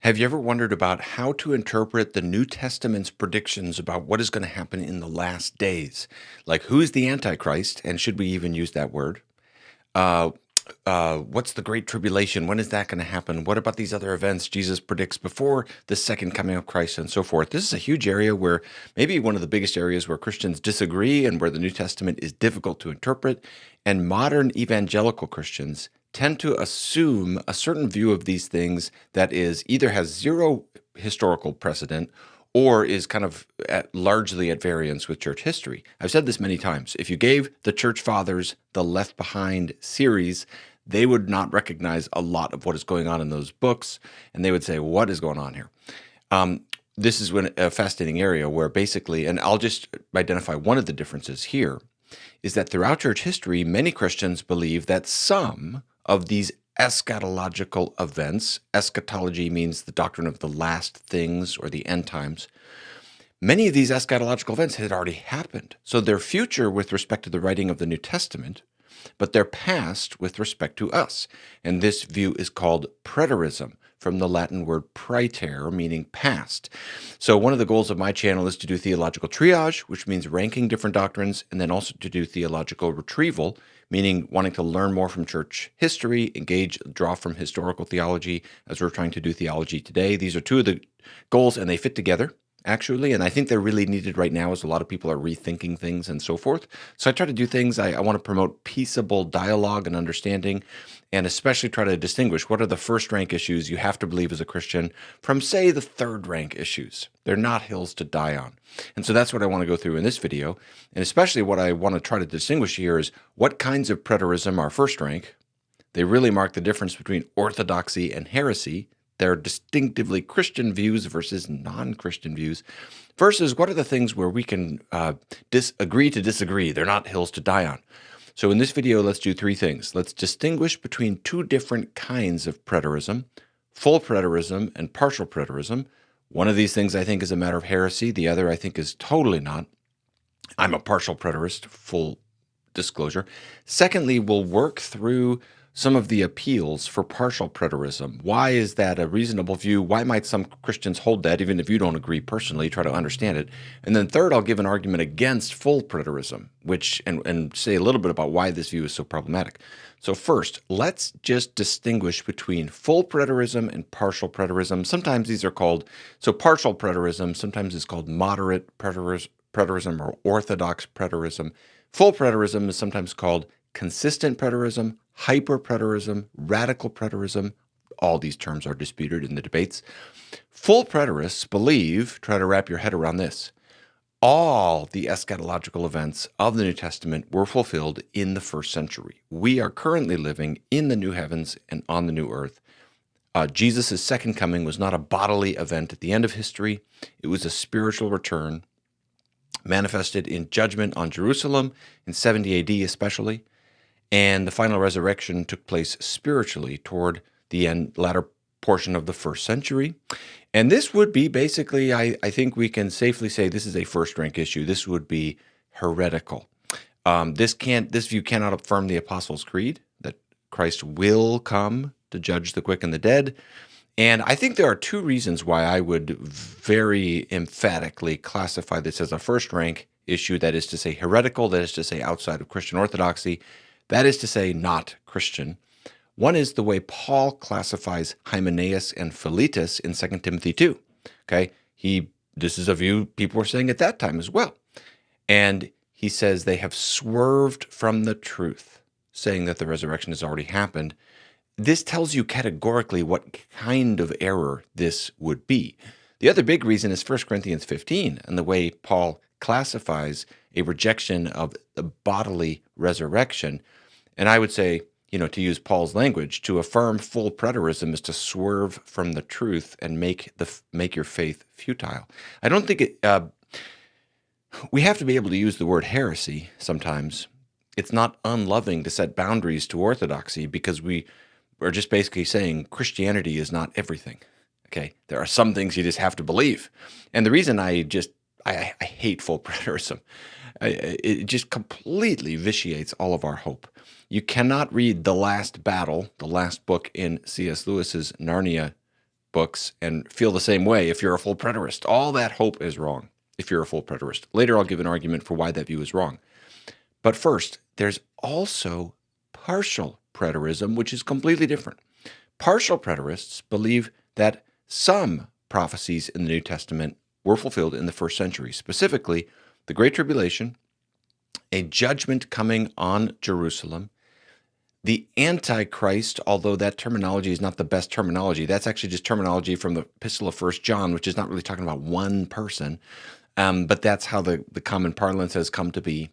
Have you ever wondered about how to interpret the New Testament's predictions about what is going to happen in the last days? Like, who is the Antichrist, and should we even use that word? Uh, what's the Great Tribulation? When is that going to happen? What about these other events Jesus predicts before the second coming of Christ and so forth? This is a huge area where maybe one of the biggest areas where Christians disagree and where the New Testament is difficult to interpret. And modern evangelical Christians tend to assume a certain view of these things that is either has zero historical precedent or is kind of largely at variance with church history. I've said this many times. If you gave the church fathers the Left Behind series, they would not recognize a lot of what is going on in those books, and they would say, what is going on here? This is a fascinating area where basically, and I'll just identify one of the differences here, is that throughout church history, many Christians believe that some of these eschatological events, eschatology means the doctrine of the last things or the end times, many of these eschatological events had already happened. So they're future with respect to the writing of the New Testament, but they're past with respect to us. And this view is called preterism, from the Latin word praeter, meaning past. So one of the goals of my channel is to do theological triage, which means ranking different doctrines, and then also to do theological retrieval, meaning wanting to learn more from church history, draw from historical theology, as we're trying to do theology today. These are two of the goals, and they fit together, actually, and I think they're really needed right now as a lot of people are rethinking things and so forth. So I try to do things, I want to promote peaceable dialogue and understanding, and especially try to distinguish what are the first-rank issues you have to believe as a Christian from, say, the third-rank issues. They're not hills to die on. And so that's what I want to go through in this video, and especially what I want to try to distinguish here is what kinds of preterism are first-rank. They really mark the difference between orthodoxy and heresy. They're distinctively Christian views versus non-Christian views, versus what are the things where we can agree to disagree. They're not hills to die on. So in this video, let's do three things. Let's distinguish between two different kinds of preterism, full preterism and partial preterism. One of these things I think is a matter of heresy. The other I think is totally not. I'm a partial preterist, full disclosure. Secondly, we'll work through some of the appeals for partial preterism. Why is that a reasonable view? Why might some Christians hold that, even if you don't agree personally? Try to understand it. And then third, I'll give an argument against full preterism, and say a little bit about why this view is so problematic. So first, let's just distinguish between full preterism and partial preterism. Sometimes these are called, so partial preterism, sometimes it's called moderate preterism or orthodox preterism. Full preterism is sometimes called consistent preterism, hyper-preterism, radical preterism. All these terms are disputed in the debates. Full preterists believe, try to wrap your head around this, all the eschatological events of the New Testament were fulfilled in the first century. We are currently living in the new heavens and on the new earth. Jesus' second coming was not a bodily event at the end of history. It was a spiritual return manifested in judgment on Jerusalem in 70 AD especially. And the final resurrection took place spiritually toward the latter portion of the first century. And this would be basically, I think we can safely say this is a first-rank issue. This would be heretical. This view cannot affirm the Apostles' Creed, that Christ will come to judge the quick and the dead. And I think there are two reasons why I would very emphatically classify this as a first-rank issue, that is to say heretical, that is to say outside of Christian orthodoxy, that is to say not Christian. One is the way Paul classifies Hymenaeus and Philetus in 2 Timothy 2. Okay, this is a view people were saying at that time as well. And he says they have swerved from the truth, saying that the resurrection has already happened. This tells you categorically what kind of error this would be. The other big reason is 1 Corinthians 15 and the way Paul classifies a rejection of the bodily resurrection. And I would say, to use Paul's language, to affirm full preterism is to swerve from the truth and make your faith futile. I don't think we have to be able to use the word heresy sometimes. It's not unloving to set boundaries to orthodoxy because we are just basically saying Christianity is not everything. Okay, there are some things you just have to believe. And the reason I hate full preterism, it just completely vitiates all of our hope. You cannot read The Last Battle, the last book in C.S. Lewis's Narnia books and feel the same way if you're a full preterist. All that hope is wrong if you're a full preterist. Later, I'll give an argument for why that view is wrong. But first, there's also partial preterism, which is completely different. Partial preterists believe that some prophecies in the New Testament were fulfilled in the first century, specifically the Great Tribulation, a judgment coming on Jerusalem, the Antichrist, although that terminology is not the best terminology. That's actually just terminology from the Epistle of 1 John, which is not really talking about one person, but that's how the common parlance has come to be.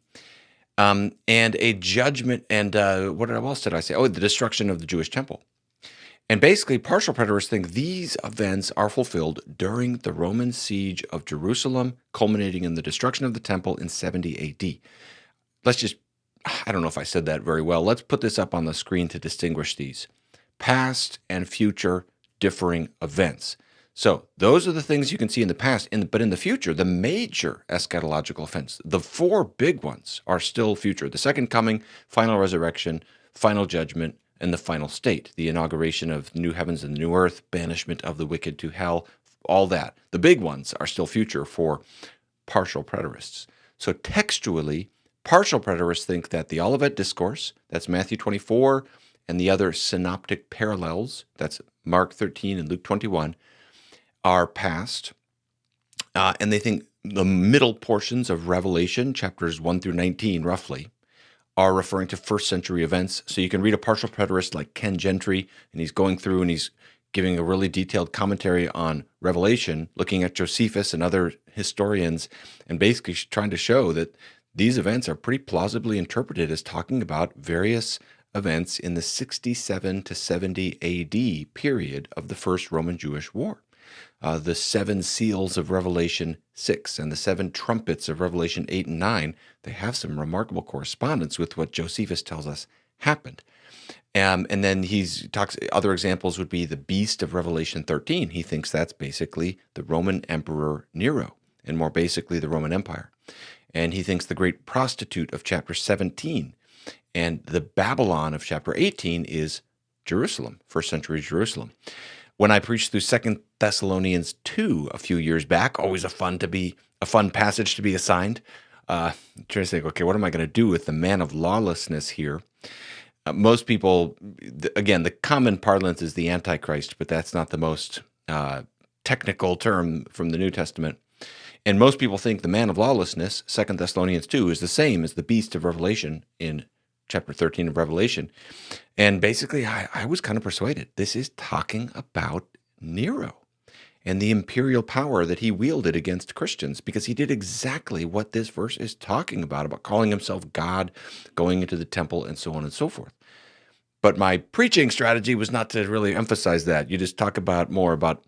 And a judgment, and what else did I say? Oh, the destruction of the Jewish temple. And basically, partial preterists think these events are fulfilled during the Roman siege of Jerusalem, culminating in the destruction of the temple in 70 AD. I don't know if I said that very well. Let's put this up on the screen to distinguish these. Past and future differing events. So those are the things you can see in the past, but in the future, the major eschatological events, the four big ones are still future. The second coming, final resurrection, final judgment, and the final state, the inauguration of new heavens and new earth, banishment of the wicked to hell, all that. The big ones are still future for partial preterists. So textually, partial preterists think that the Olivet Discourse, that's Matthew 24, and the other synoptic parallels, that's Mark 13 and Luke 21, are past. And they think the middle portions of Revelation, chapters 1 through 19, roughly, are referring to first century events. So you can read a partial preterist like Ken Gentry, and he's going through and he's giving a really detailed commentary on Revelation, looking at Josephus and other historians, and basically trying to show that these events are pretty plausibly interpreted as talking about various events in the 67 to 70 AD period of the First Roman-Jewish War. The seven seals of Revelation 6 and the seven trumpets of Revelation 8 and 9, they have some remarkable correspondence with what Josephus tells us happened. And then he talks, other examples would be the beast of Revelation 13. He thinks that's basically the Roman Emperor Nero, and more basically the Roman Empire. And he thinks the great prostitute of chapter 17 and the Babylon of chapter 18 is Jerusalem, first century Jerusalem. When I preached through 2 Thessalonians 2 a few years back, always a fun passage to be assigned. Trying to think, okay, what am I going to do with the man of lawlessness here? Most people, again, the common parlance is the Antichrist, but that's not the most technical term from the New Testament. And most people think the man of lawlessness, 2 Thessalonians 2, is the same as the beast of Revelation in chapter 13 of Revelation. And basically, I was kind of persuaded. This is talking about Nero and the imperial power that he wielded against Christians, because he did exactly what this verse is talking about calling himself God, going into the temple, and so on and so forth. But my preaching strategy was not to really emphasize that. You just talk about more about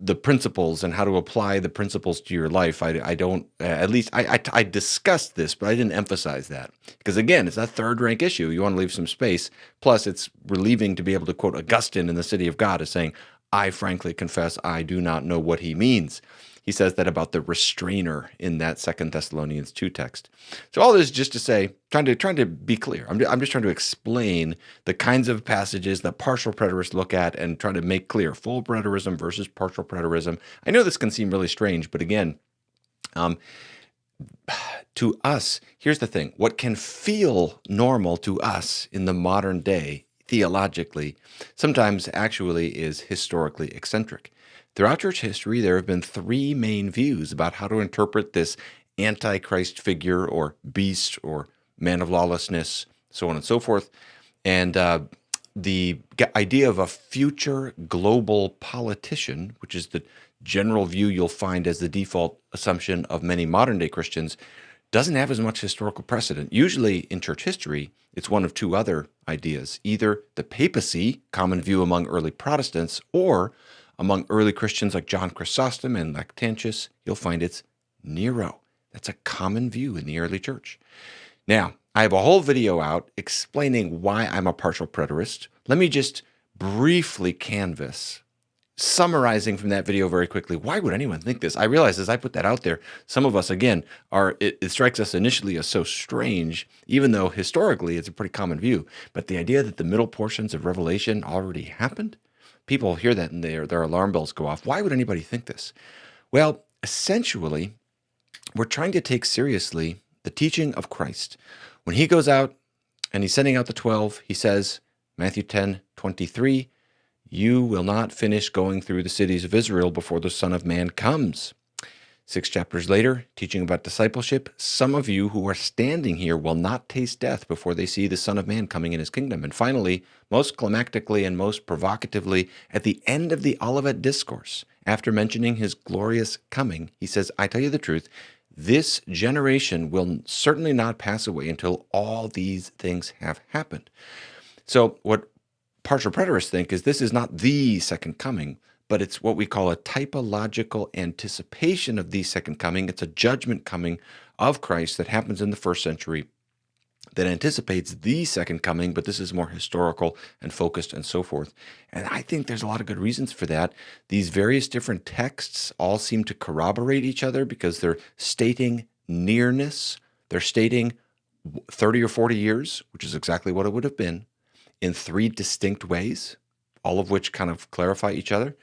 the principles and how to apply the principles to your life. I don't, at least I discussed this, but I didn't emphasize that. Because again, it's a third-rank issue. You want to leave some space. Plus, it's relieving to be able to quote Augustine in the City of God as saying, I frankly confess I do not know what he means. He says that about the restrainer in that 2 Thessalonians 2 text. So all this is just to say, trying to be clear. I'm just trying to explain the kinds of passages that partial preterists look at and try to make clear full preterism versus partial preterism. I know this can seem really strange, but again, to us, here's the thing. What can feel normal to us in the modern day, theologically, sometimes actually is historically eccentric. Throughout church history, there have been three main views about how to interpret this Antichrist figure or beast or man of lawlessness, so on and so forth. And the idea of a future global politician, which is the general view you'll find as the default assumption of many modern-day Christians, doesn't have as much historical precedent. Usually in church history, it's one of two other ideas. Either the papacy, common view among early Protestants, or among early Christians like John Chrysostom and Lactantius, you'll find it's Nero. That's a common view in the early church. Now, I have a whole video out explaining why I'm a partial preterist. Let me just briefly canvass, summarizing from that video very quickly, why would anyone think this? I realize as I put that out there, some of us, again, it strikes us initially as so strange, even though historically it's a pretty common view. But the idea that the middle portions of Revelation already happened, people hear that and their alarm bells go off. Why would anybody think this? Well, essentially, we're trying to take seriously the teaching of Christ. When he goes out and he's sending out the 12, he says, Matthew 10:23, you will not finish going through the cities of Israel before the Son of Man comes. 6 chapters later, teaching about discipleship, some of you who are standing here will not taste death before they see the Son of Man coming in his kingdom. And finally, most climactically and most provocatively, at the end of the Olivet Discourse, after mentioning his glorious coming, he says, I tell you the truth, this generation will certainly not pass away until all these things have happened. So what partial preterists think is this is not the second coming, but it's what we call a typological anticipation of the second coming. It's a judgment coming of Christ that happens in the first century that anticipates the second coming, but this is more historical and focused and so forth. And I think there's a lot of good reasons for that. These various different texts all seem to corroborate each other because they're stating nearness. They're stating 30 or 40 years, which is exactly what it would have been, in three distinct ways, all of which kind of clarify each other.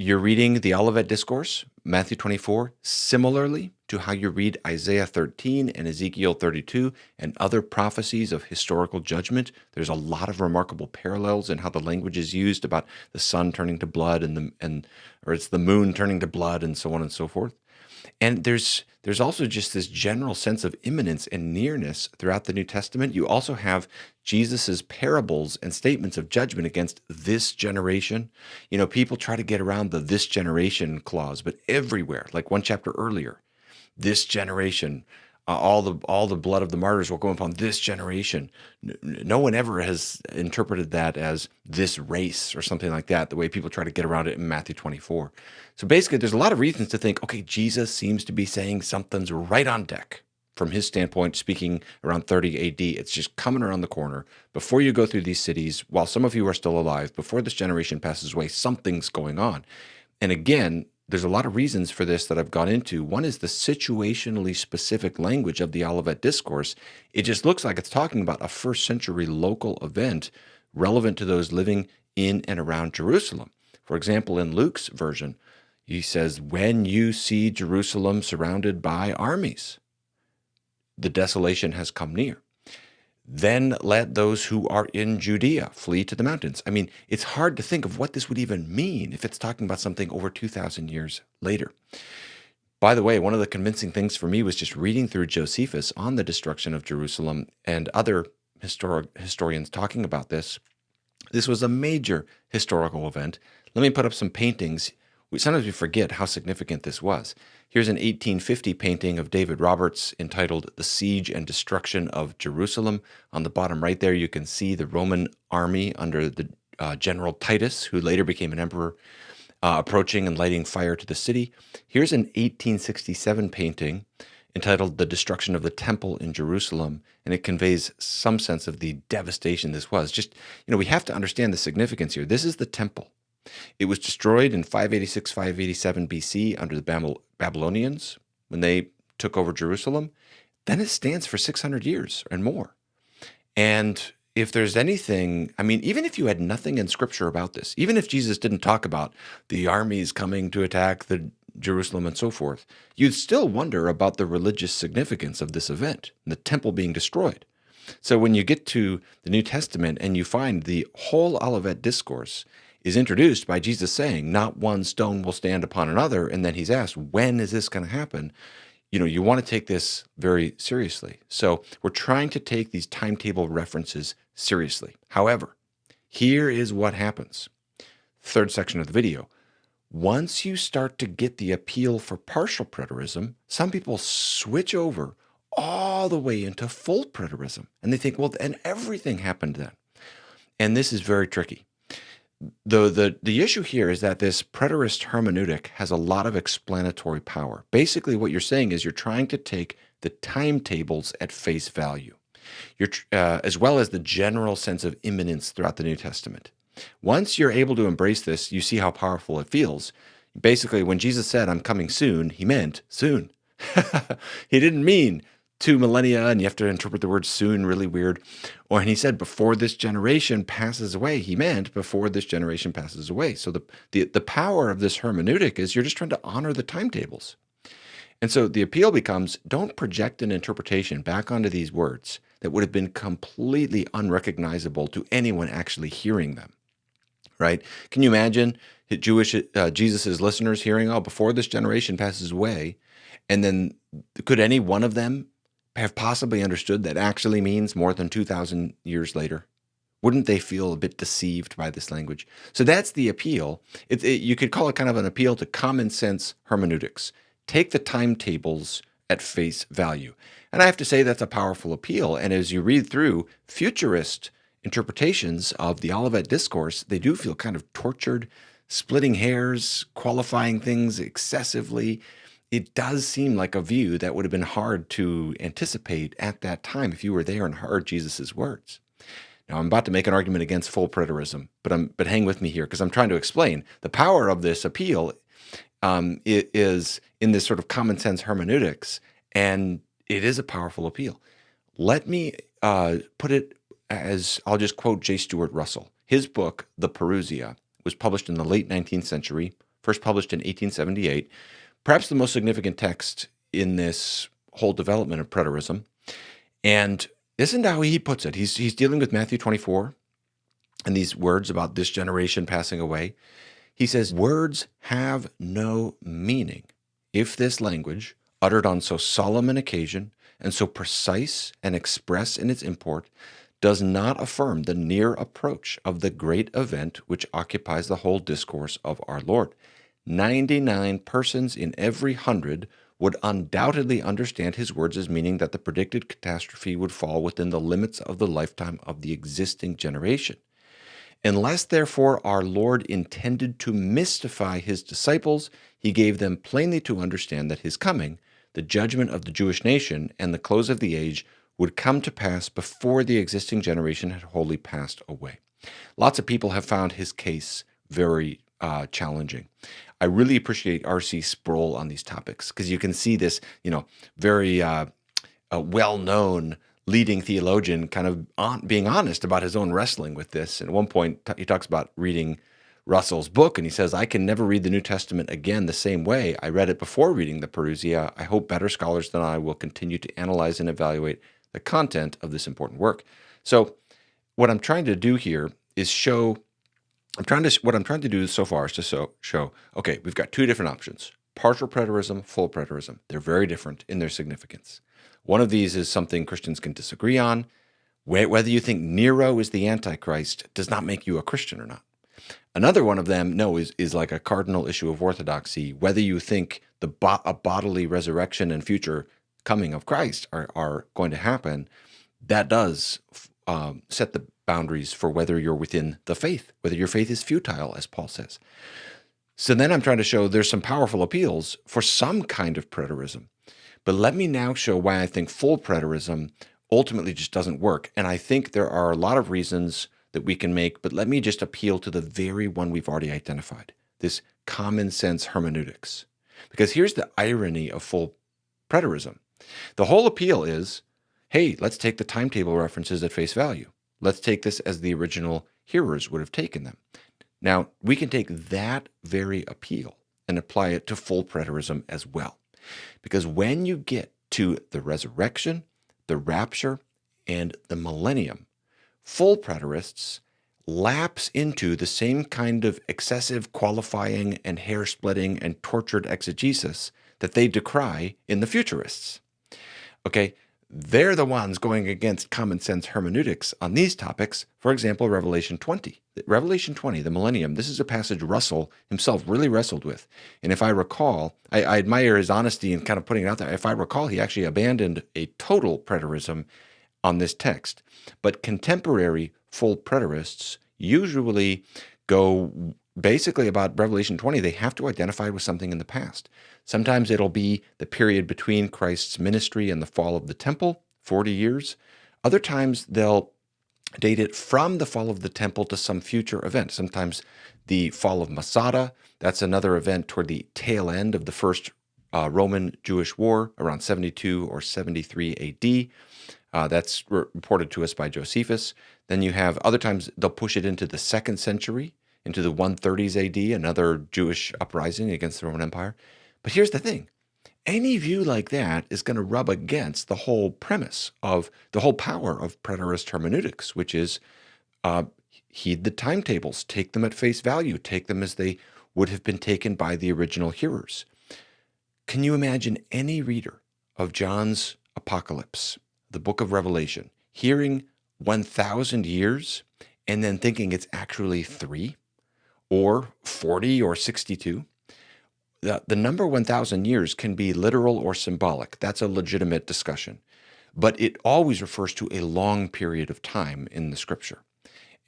You're reading the Olivet Discourse, Matthew 24, similarly to how you read Isaiah 13 and Ezekiel 32 and other prophecies of historical judgment. There's a lot of remarkable parallels in how the language is used about the sun turning to blood or it's the moon turning to blood and so on and so forth. And there's also just this general sense of imminence and nearness throughout the New Testament. You also have Jesus's parables and statements of judgment against this generation. People try to get around the this generation clause, but everywhere, like one chapter earlier, this generation, all the blood of the martyrs will go upon this generation. No one ever has interpreted that as this race or something like that, the way people try to get around it in Matthew 24. So basically, there's a lot of reasons to think, okay, Jesus seems to be saying something's right on deck. From his standpoint, speaking around 30 AD, it's just coming around the corner. Before you go through these cities, while some of you are still alive, before this generation passes away, something's going on. And again, there's a lot of reasons for this that I've gone into. One is the situationally specific language of the Olivet Discourse. It just looks like it's talking about a first century local event relevant to those living in and around Jerusalem. For example, in Luke's version, he says, when you see Jerusalem surrounded by armies, the desolation has come near. Then let those who are in Judea flee to the mountains. I mean, it's hard to think of what this would even mean if it's talking about something over 2,000 years later. By the way, one of the convincing things for me was just reading through Josephus on the destruction of Jerusalem and other historians talking about this. This was a major historical event. Let me put up some paintings. Sometimes we forget how significant this was. Here's an 1850 painting of David Roberts entitled The Siege and Destruction of Jerusalem. On the bottom right there, you can see the Roman army under the General Titus, who later became an emperor, approaching and lighting fire to the city. Here's an 1867 painting entitled The Destruction of the Temple in Jerusalem, and it conveys some sense of the devastation this was. Just, we have to understand the significance here. This is the temple. It was destroyed in 586, 587 BC under the Babylonians when they took over Jerusalem. Then it stands for 600 years and more. And if there's anything, even if you had nothing in Scripture about this, even if Jesus didn't talk about the armies coming to attack the Jerusalem and so forth, you'd still wonder about the religious significance of this event, the temple being destroyed. So when you get to the New Testament and you find the whole Olivet Discourse is introduced by Jesus saying, not one stone will stand upon another, and then he's asked, when is this going to happen? You want to take this very seriously. So we're trying to take these timetable references seriously. However, here is what happens. Third section of the video. Once you start to get the appeal for partial preterism, some people switch over all the way into full preterism. And they think, well, and everything happened then. And this is very tricky. The issue here is that this preterist hermeneutic has a lot of explanatory power. Basically, what you're saying is you're trying to take the timetables at face value, as well as the general sense of imminence throughout the New Testament. Once you're able to embrace this, you see how powerful it feels. Basically, when Jesus said, I'm coming soon, he meant soon. He didn't mean 2 millennia, and you have to interpret the word soon really weird. Or, and he said, before this generation passes away, he meant before this generation passes away. So the power of this hermeneutic is you're just trying to honor the timetables. And so the appeal becomes, don't project an interpretation back onto these words that would have been completely unrecognizable to anyone actually hearing them, right? Can you imagine Jesus' listeners hearing, oh, before this generation passes away, and then could any one of them have possibly understood that actually means more than 2,000 years later? Wouldn't they feel a bit deceived by this language? So that's the appeal. You could call it kind of an appeal to common sense hermeneutics. Take the timetables at face value. And I have to say that's a powerful appeal. And as you read through futurist interpretations of the Olivet Discourse, they do feel kind of tortured, splitting hairs, qualifying things excessively. It does seem like a view that would have been hard to anticipate at that time if you were there and heard Jesus' words. Now, I'm about to make an argument against full preterism, but hang with me here because I'm trying to explain the power of this appeal. It is in this sort of common sense hermeneutics, and it is a powerful appeal. Let me put it as, I'll just quote J. Stuart Russell. His book, The Perusia, was published in the late 19th century, first published in 1878, perhaps the most significant text in this whole development of preterism. And listen to how he puts it. He's dealing with Matthew 24 and these words about this generation passing away. He says, words have no meaning if this language, uttered on so solemn an occasion and so precise and express in its import, does not affirm the near approach of the great event which occupies the whole discourse of our Lord. 99 persons in every 100 would undoubtedly understand his words as meaning that the predicted catastrophe would fall within the limits of the lifetime of the existing generation. Unless, therefore, our Lord intended to mystify his disciples, he gave them plainly to understand that his coming, the judgment of the Jewish nation, and the close of the age would come to pass before the existing generation had wholly passed away. Lots of people have found his case very challenging. I really appreciate R.C. Sproul on these topics because you can see this, very well-known leading theologian kind of being honest about his own wrestling with this. And at one point, he talks about reading Russell's book, and he says, I can never read the New Testament again the same way I read it before reading the Perusia. I hope better scholars than I will continue to analyze and evaluate the content of this important work. So what I'm trying to do here is what I'm trying to do so far is to show, okay, we've got two different options, partial preterism, full preterism. They're very different in their significance. One of these is something Christians can disagree on. Whether you think Nero is the Antichrist does not make you a Christian or not. Another one of them, is like a cardinal issue of orthodoxy. Whether you think a bodily resurrection and future coming of Christ are going to happen, that does set the boundaries for whether you're within the faith, whether your faith is futile, as Paul says. So then I'm trying to show there's some powerful appeals for some kind of preterism. But let me now show why I think full preterism ultimately just doesn't work. And I think there are a lot of reasons that we can make, but let me just appeal to the very one we've already identified, this common sense hermeneutics. Because here's the irony of full preterism. The whole appeal is, hey, let's take the timetable references at face value. Let's take this as the original hearers would have taken them. Now, we can take that very appeal and apply it to full preterism as well. Because when you get to the resurrection, the rapture, and the millennium, full preterists lapse into the same kind of excessive qualifying and hair-splitting and tortured exegesis that they decry in the futurists. Okay, they're the ones going against common sense hermeneutics on these topics. For example, Revelation 20. Revelation 20, the millennium, this is a passage Russell himself really wrestled with. And if I recall, I admire his honesty in kind of putting it out there. If I recall, he actually abandoned a total preterism on this text. But contemporary full preterists usually go basically about Revelation 20. They have to identify with something in the past. Sometimes it'll be the period between Christ's ministry and the fall of the temple, 40 years. Other times they'll date it from the fall of the temple to some future event. Sometimes the fall of Masada, that's another event toward the tail end of the first Roman-Jewish War around 72 or 73 AD. That's reported to us by Josephus. Then you have other times they'll push it into the 2nd century, into the 130s AD, another Jewish uprising against the Roman Empire. But here's the thing. Any view like that is going to rub against the whole premise of the whole power of preterist hermeneutics, which is heed the timetables, take them at face value, take them as they would have been taken by the original hearers. Can you imagine any reader of John's Apocalypse, the book of Revelation, hearing 1,000 years and then thinking it's actually 3 or 40 or 62? The number 1,000 years can be literal or symbolic. That's a legitimate discussion. But it always refers to a long period of time in the scripture.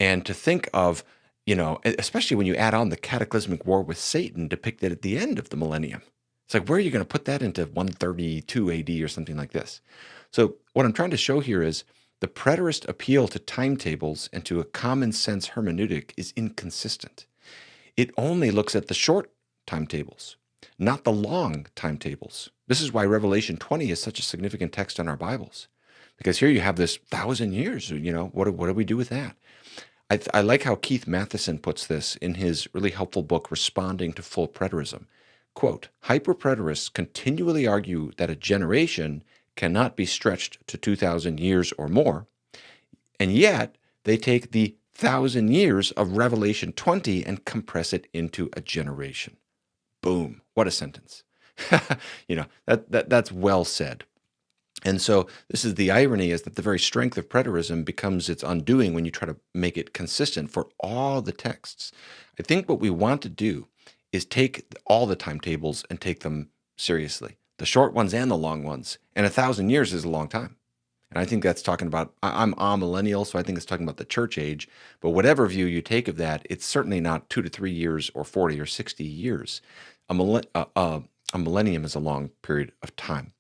And to think of, especially when you add on the cataclysmic war with Satan depicted at the end of the millennium, it's like, where are you going to put that into 132 AD or something like this? So what I'm trying to show here is the preterist appeal to timetables and to a common sense hermeneutic is inconsistent. It only looks at the short timetables, not the long timetables. This is why Revelation 20 is such a significant text in our Bibles, because here you have this 1,000 years. What do we do with that? I like how Keith Matheson puts this in his really helpful book, Responding to Full Preterism. Quote, hyper-preterists continually argue that a generation cannot be stretched to 2,000 years or more, and yet they take the 1,000 years of Revelation 20 and compress it into a generation. Boom. What a sentence. That's well said. And so this is the irony, is that the very strength of preterism becomes its undoing when you try to make it consistent for all the texts. I think what we want to do is take all the timetables and take them seriously, the short ones and the long ones. And 1,000 years is a long time. And I think that's talking about, I'm amillennial, so I think it's talking about the church age. But whatever view you take of that, it's certainly not 2 to 3 years or 40 or 60 years. A millennium is a long period of time.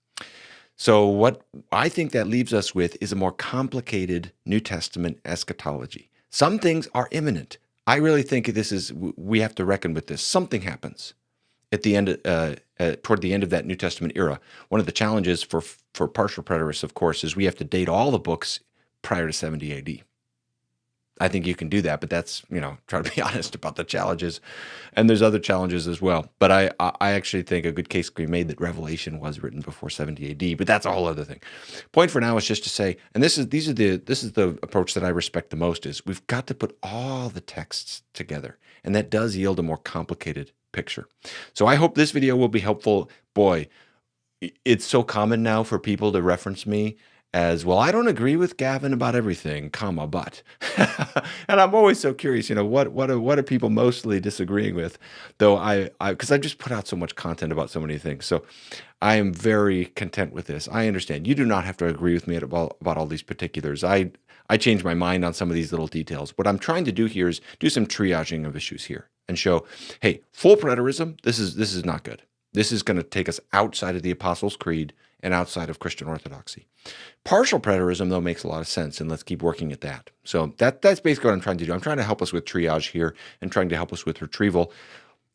So what I think that leaves us with is a more complicated New Testament eschatology. Some things are imminent. I really think we have to reckon with this. Something happens at the end, toward the end of that New Testament era. One of the challenges for partial preterists, of course, is we have to date all the books prior to 70 AD. I think you can do that, but that's, try to be honest about the challenges. And there's other challenges as well. But I actually think a good case can be made that Revelation was written before 70 AD, but that's a whole other thing. Point for now is just to say, and this is the approach that I respect the most, is we've got to put all the texts together, and that does yield a more complicated picture. So I hope this video will be helpful. Boy, it's so common now for people to reference me as, well, I don't agree with Gavin about everything, but. And I'm always so curious, what are people mostly disagreeing with? Though because I just put out so much content about so many things. So I am very content with this. I understand you do not have to agree with me about all these particulars. I change my mind on some of these little details. What I'm trying to do here is do some triaging of issues here and show, hey, full preterism, this is not good. This is going to take us outside of the Apostles' Creed and outside of Christian orthodoxy. Partial preterism, though, makes a lot of sense, and let's keep working at that. So that's basically what I'm trying to do. I'm trying to help us with triage here and trying to help us with retrieval.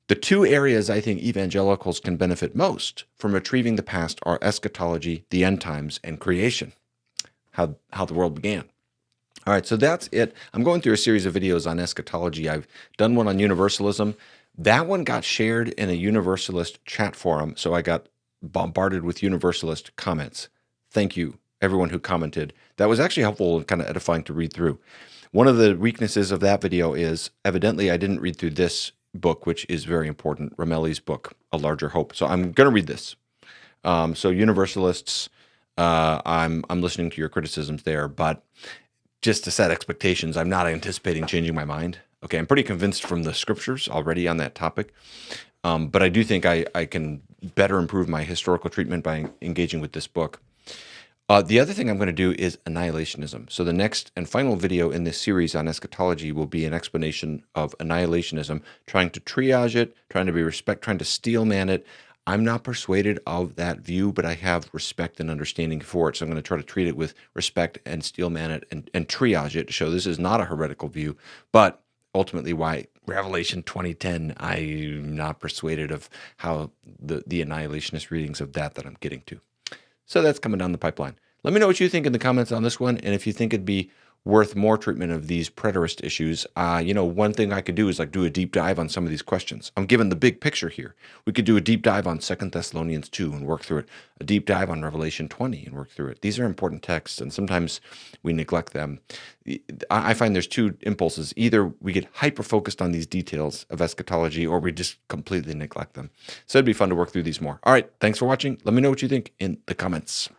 The two areas I think evangelicals can benefit most from retrieving the past are eschatology, the end times, and creation, how the world began. All right, so that's it. I'm going through a series of videos on eschatology. I've done one on universalism. That one got shared in a Universalist chat forum, so I got bombarded with Universalist comments. Thank you, everyone who commented. That was actually helpful and kind of edifying to read through. One of the weaknesses of that video is, evidently, I didn't read through this book, which is very important, Ramelli's book, A Larger Hope. So I'm going to read this. So Universalists, I'm listening to your criticisms there, but just to set expectations, I'm not anticipating changing my mind. Okay, I'm pretty convinced from the scriptures already on that topic, but I do think I can better improve my historical treatment by engaging with this book. The other thing I'm going to do is annihilationism. So the next and final video in this series on eschatology will be an explanation of annihilationism, trying to triage it, trying to steelman it. I'm not persuaded of that view, but I have respect and understanding for it. So I'm going to try to treat it with respect and steelman it and triage it to show this is not a heretical view, but ultimately why Revelation 20:10, I'm not persuaded of how the annihilationist readings of that I'm getting to. So that's coming down the pipeline. Let me know what you think in the comments on this one, and if you think it'd be worth more treatment of these preterist issues. One thing I could do is like do a deep dive on some of these questions. I'm given the big picture here. We could do a deep dive on 2 Thessalonians 2 and work through it, a deep dive on Revelation 20 and work through it. These are important texts, and sometimes we neglect them. I find there's two impulses. Either we get hyper-focused on these details of eschatology, or we just completely neglect them. So it'd be fun to work through these more. All right, thanks for watching. Let me know what you think in the comments.